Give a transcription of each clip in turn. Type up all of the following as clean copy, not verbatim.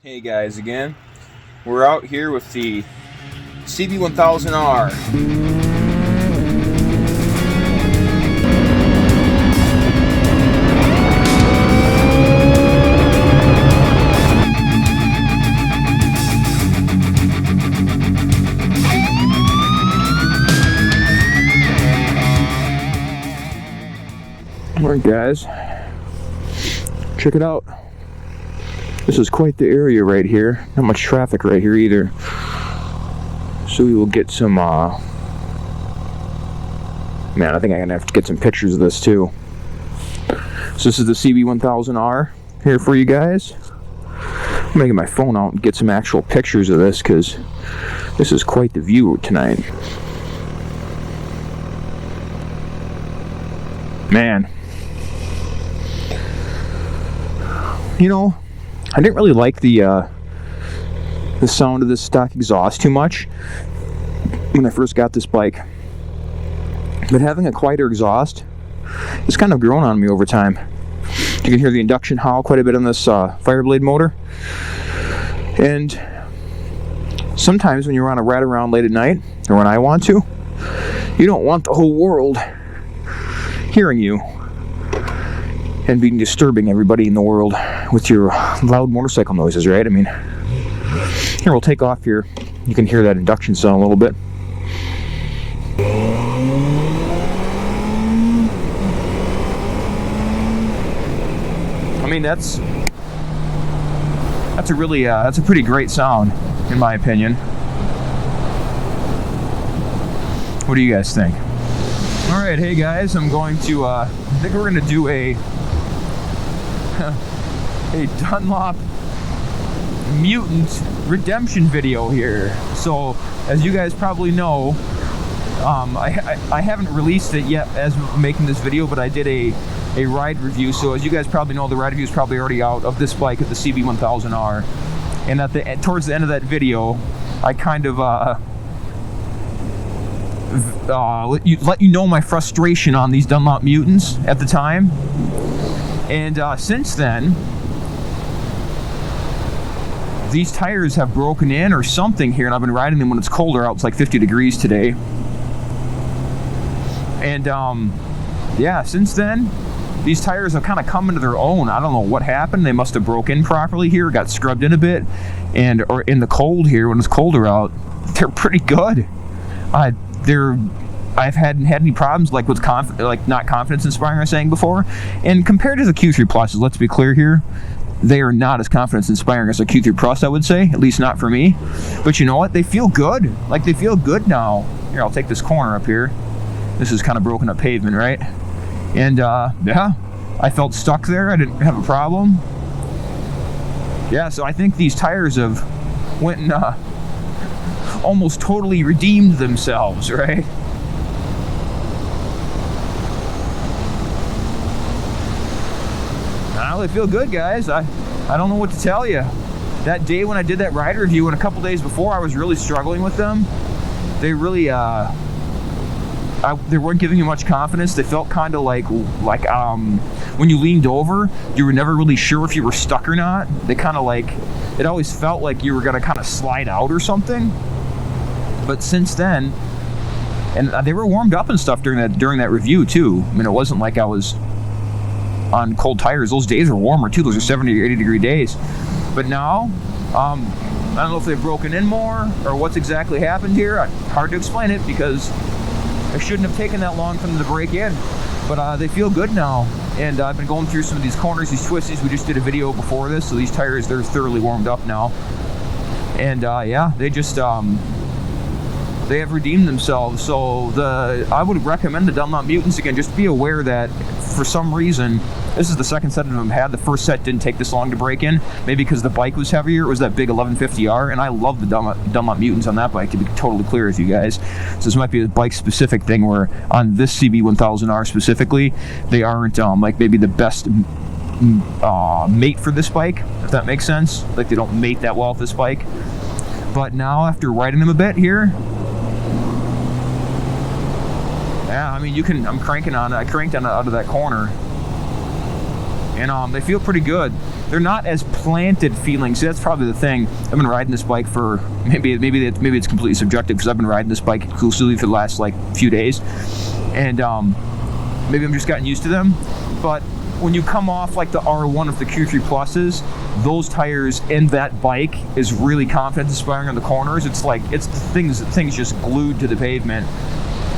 Hey guys, again, we're out here with the CB1000R. Alright guys, check it out. This is quite the area right here. Not much traffic right here either. So we will get some, man, I think I'm gonna have to get some pictures of this too. So this is the CB1000R here for you guys. I'm gonna get my phone out and get some actual pictures of this because this is quite the view tonight. Man. You know, I didn't really like the sound of this stock exhaust too much when I first got this bike, but having a quieter exhaust has kind of grown on me over time. You can hear the induction howl quite a bit on this Fireblade motor, and sometimes when you're on a ride around late at night, or when I want to, you don't want the whole world hearing you and being disturbing everybody in the world with your loud motorcycle noises, right? I mean, here, we'll take off here. You can hear that induction sound a little bit. I mean, that's a really, that's a pretty great sound, in my opinion. What do you guys think? All right, hey guys, I'm going to, I think we're going to do a Dunlop Mutant redemption video here. So, as you guys probably know, I haven't released it yet as making this video, but I did a ride review. So as you guys probably know, the ride review is probably already out of this bike at the CB1000R. And towards the end of that video, I kind of let you know my frustration on these Dunlop Mutants at the time. And since then, these tires have broken in or something here, and I've been riding them when it's colder out. It's like 50 degrees today. And yeah, since then, these tires have kind of come into their own. I don't know what happened. They must have broke in properly here, got scrubbed in a bit, or in the cold here when it's colder out, they're pretty good. I've hadn't had any problems like with not confidence inspiring, I was saying before. And compared to the Q3 Pluses, let's be clear here, they are not as confidence inspiring as a Q3 Plus, I would say, at least not for me. But you know what? They feel good. Like, they feel good now. Here, I'll take this corner up here. This is kind of broken up pavement, right? And yeah, I felt stuck there. I didn't have a problem. Yeah, so I think these tires have went and almost totally redeemed themselves, right? Well, they feel good, guys. I don't know what to tell you. That day when I did that ride review, and a couple days before, I was really struggling with them. They really, they weren't giving you much confidence. They felt kind of like when you leaned over, you were never really sure if you were stuck or not. They kind of like, it always felt like you were gonna kind of slide out or something. But since then, and they were warmed up and stuff during that review too. I mean, it wasn't like I was on cold tires. Those days were warmer too. Those are 70 or 80 degree days. But now, I don't know if they've broken in more or what's exactly happened here. Hard to explain it because it shouldn't have taken that long for them to break in. But they feel good now. And I've been going through some of these corners, these twisties. We just did a video before this, so these tires, they're thoroughly warmed up now. And yeah, they just they have redeemed themselves. So I would recommend the Dunlop Mutants. Again, just be aware that for some reason, this is the second set of them I've had. The first set didn't take this long to break in, maybe because the bike was heavier. It was that big 1150R, and I love the Dunlop Mutants on that bike, to be totally clear with you guys. So this might be a bike-specific thing where on this CB1000R specifically, they aren't like maybe the best mate for this bike, if that makes sense. Like, they don't mate that well with this bike. But now, after riding them a bit here, yeah, I mean, I cranked on it out of that corner, and they feel pretty good. they're not as planted feeling. See, that's probably the thing. I've been riding this bike for maybe it's completely subjective, because I've been riding this bike exclusively for the last like few days, and maybe I'm just gotten used to them. But when you come off like the R1 of the Q3 Pluses, those tires and that bike is really confidence inspiring on the corners. It's like things just glued to the pavement.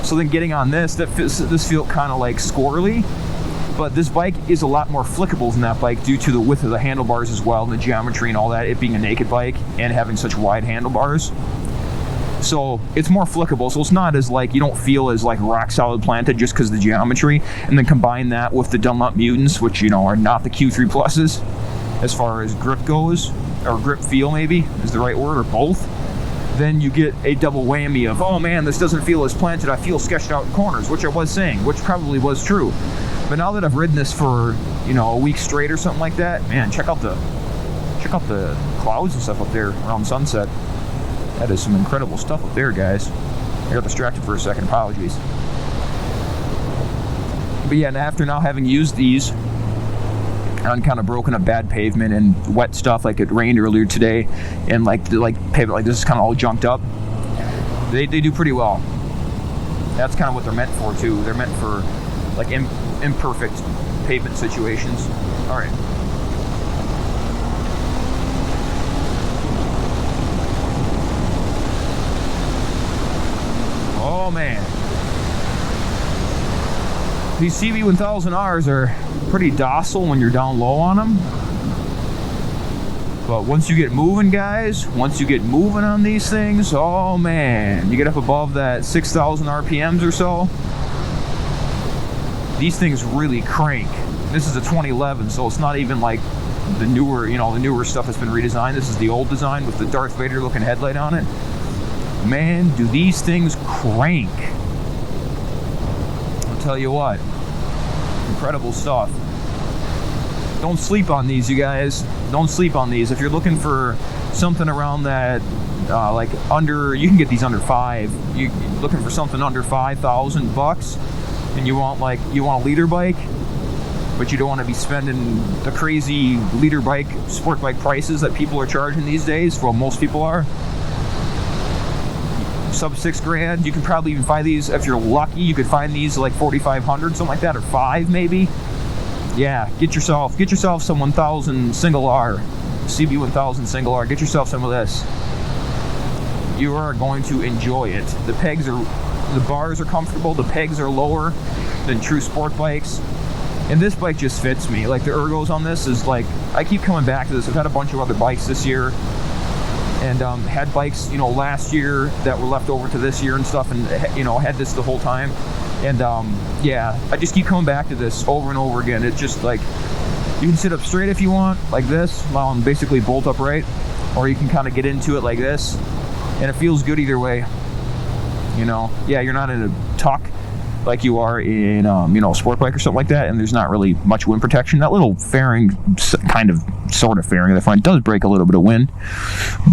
So then getting on this felt kind of like squirrely. But this bike is a lot more flickable than that bike due to the width of the handlebars as well, and the geometry and all that, it being a naked bike and having such wide handlebars. So it's more flickable, so it's not as like, you don't feel as like rock solid planted just because of the geometry. And then combine that with the Dunlop Mutants, which, you know, are not the Q3 Pluses as far as grip goes, or grip feel maybe is the right word, or both. Then you get a double whammy of, oh man, this doesn't feel as planted, I feel sketched out in corners, which I was saying, which probably was true. But now that I've ridden this for, you know, a week straight or something like that, man, check out the clouds and stuff up there around sunset. That is some incredible stuff up there, guys. I got distracted for a second, apologies. But yeah, and after now having used these on kind of broken up bad pavement and wet stuff, like it rained earlier today, and like pavement like this is kind of all junked up, they do pretty well. That's kind of what they're meant for too. They're meant for like imperfect pavement situations. All right. Oh man, these CB1000Rs are pretty docile when you're down low on them, but once you get moving, guys, once you get moving on these things, oh man, you get up above that 6,000 RPMs or so, these things really crank. This is a 2011, so it's not even like the newer, you know, the newer stuff that's been redesigned. This is the old design with the Darth Vader looking headlight on it. Man, do these things crank. I'll tell you what, incredible stuff. Don't sleep on these, you guys. Don't sleep on these. If you're looking for something around that, like under, you can get these under $5,000. You're looking for something under $5,000, and you want a leader bike, but you don't want to be spending the crazy leader bike, sport bike prices that people are charging these days. Well, most people are. Sub $6,000. You can probably even find these, if you're lucky, you could find these like 4,500, something like that, or $5,000 maybe. Yeah, get yourself some 1000 single R, CB1000 single R. Get yourself some of this. You are going to enjoy it. The bars are comfortable. The pegs are lower than true sport bikes, and this bike just fits me. Like the ergos on this is like, I keep coming back to this. I've had a bunch of other bikes this year, and had bikes, you know, last year that were left over to this year and stuff, and, you know, had this the whole time. And yeah, I just keep coming back to this over and over again. It's just like, you can sit up straight if you want, like this, while I'm basically bolt upright, or you can kind of get into it like this, and it feels good either way. You know, yeah, you're not in a tuck like you are in, you know, a sport bike or something like that, and there's not really much wind protection. That little fairing, sort of fairing in the front does break a little bit of wind,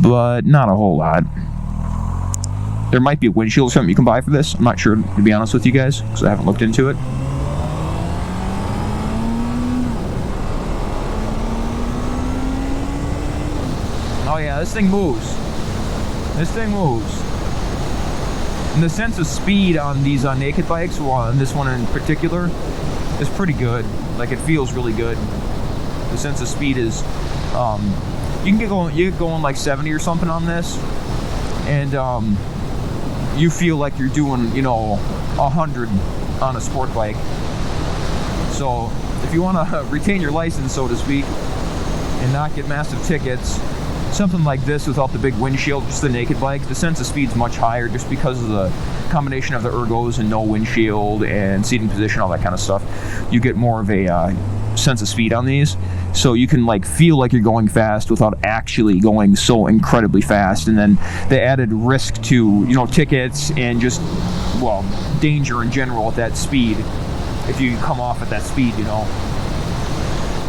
but not a whole lot. There might be a windshield or something you can buy for this. I'm not sure, to be honest with you guys, because I haven't looked into it. Oh yeah, this thing moves. This thing moves. And the sense of speed on these naked bikes, well, on this one in particular, is pretty good. Like, it feels really good. The sense of speed is, you can get going like 70 or something on this, and you feel like you're doing, you know, 100 on a sport bike. So if you want to retain your license, so to speak, and not get massive tickets, something like this without the big windshield, just the naked bike, the sense of speed's much higher just because of the combination of the ergos and no windshield and seating position, all that kind of stuff. You get more of a sense of speed on these, so you can like feel like you're going fast without actually going so incredibly fast. And then the added risk to, you know, tickets and just, well, danger in general at that speed. If you come off at that speed, you know,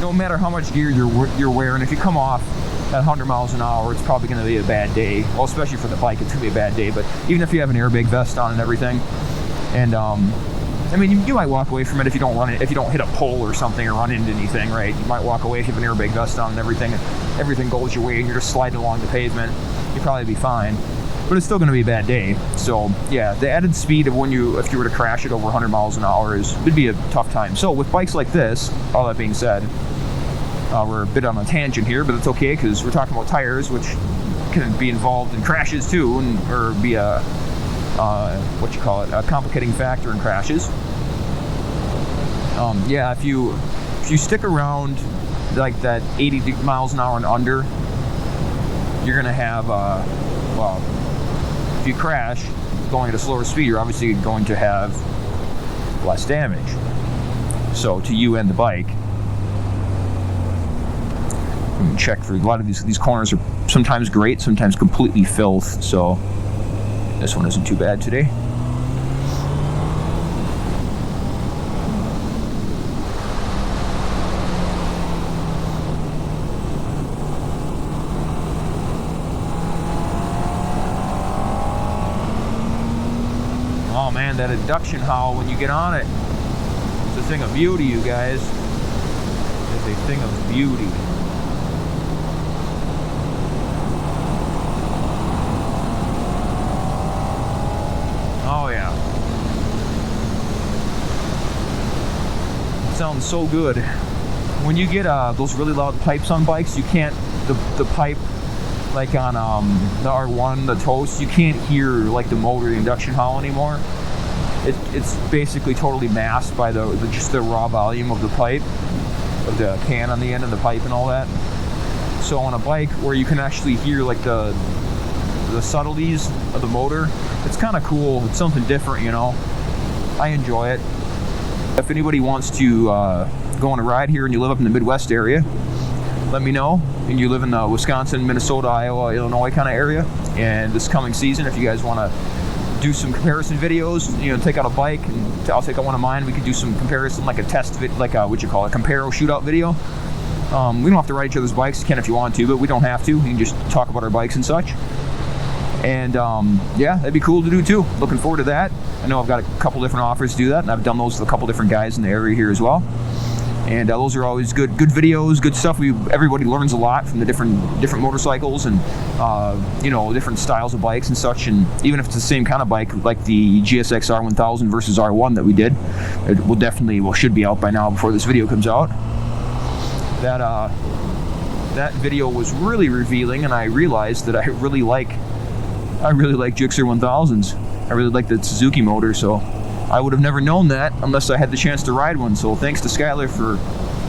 no matter how much gear you're wearing, if you come off at 100 miles an hour, it's probably going to be a bad day. Well, especially for the bike, it's going to be a bad day. But even if you have an airbag vest on and everything, and I mean, you might walk away from it if you don't run it, if you don't hit a pole or something or run into anything, right? You might walk away if you have an airbag vest on and everything goes your way and you're just sliding along the pavement. You'll probably be fine, but it's still going to be a bad day. So yeah, the added speed of if you were to crash it over 100 miles an hour would be a tough time. So with bikes like this, all that being said, we're a bit on a tangent here, but it's okay because we're talking about tires, which can be involved in crashes too, or be a a complicating factor in crashes. Yeah, if you stick around like that 80 miles an hour and under, you're gonna have well, if you crash going at a slower speed, you're obviously going to have less damage. So to you and the bike. Check for a lot of these corners are sometimes great, sometimes completely filth. So this one isn't too bad today. Oh man, that induction howl when you get on it, it's a thing of beauty, you guys. It's a thing of beauty. Oh yeah. It sounds so good. When you get those really loud pipes on bikes, you can't, the pipe, like on the R1, the Toast, you can't hear like the motor, the induction howl anymore. It's basically totally masked by just the raw volume of the pipe, of the can on the end of the pipe and all that. So on a bike where you can actually hear like the subtleties of the motor, it's kind of cool. It's something different, you know. I enjoy it. If anybody wants to go on a ride here and you live up in the Midwest area, let me know. And you live in the Wisconsin, Minnesota, Iowa, Illinois kind of area, and this coming season, if you guys want to do some comparison videos, you know, take out a bike, and I'll take out one of mine. We could do some comparison, like a test vid, like a, what you call it, comparo shootout video. We don't have to ride each other's bikes. You can if you want to, but we don't have to. We can just talk about our bikes and such. And yeah, that'd be cool to do too. Looking forward to that. I know I've got a couple different offers to do that, and I've done those with a couple different guys in the area here as well. And those are always good videos, good stuff. Everybody learns a lot from the different motorcycles and you know, different styles of bikes and such. And even if it's the same kind of bike, like the GSX R1000 versus R1 that we did, it should be out by now before this video comes out. That video was really revealing, and I realized that I really like Gixxer 1000s. I really like the Suzuki motor, so I would have never known that unless I had the chance to ride one. So thanks to Skylar for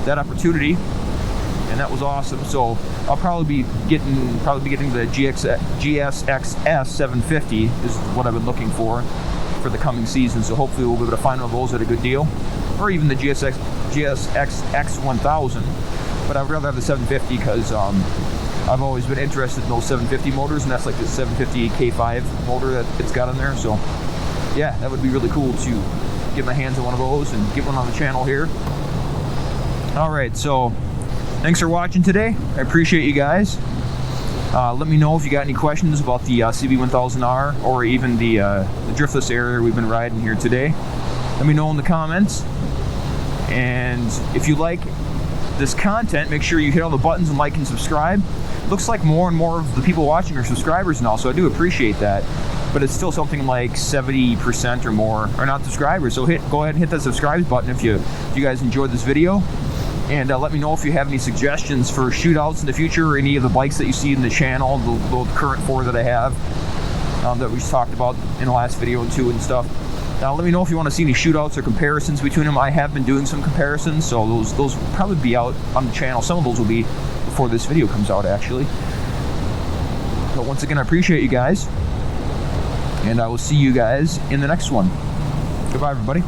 that opportunity, and that was awesome. So I'll probably be getting the GSX-S 750 is what I've been looking for the coming season. So hopefully we'll be able to find one of those at a good deal, or even the GSX X1000. But I'd rather have the 750 because I've always been interested in those 750 motors, and that's like the 750 K5 motor that it's got in there. So yeah, that would be really cool to get my hands on one of those and get one on the channel here. Alright, so thanks for watching today. I appreciate you guys. Let me know if you got any questions about the CB1000R or even the driftless area we've been riding here today. Let me know in the comments. And if you like this content, make sure you hit all the buttons and like and subscribe. Looks like more and more of the people watching are subscribers now, so I do appreciate that. But it's still something like 70% or more are not subscribers. So go ahead and hit that subscribe button if you guys enjoyed this video. And let me know if you have any suggestions for shootouts in the future, or any of the bikes that you see in the channel, the current 4 that I have that we just talked about in the last video too and stuff. Now let me know if you want to see any shootouts or comparisons between them. I have been doing some comparisons, so those will probably be out on the channel. Some of those will be before this video comes out, actually. But once again, I appreciate you guys, and I will see you guys in the next one. Goodbye, everybody.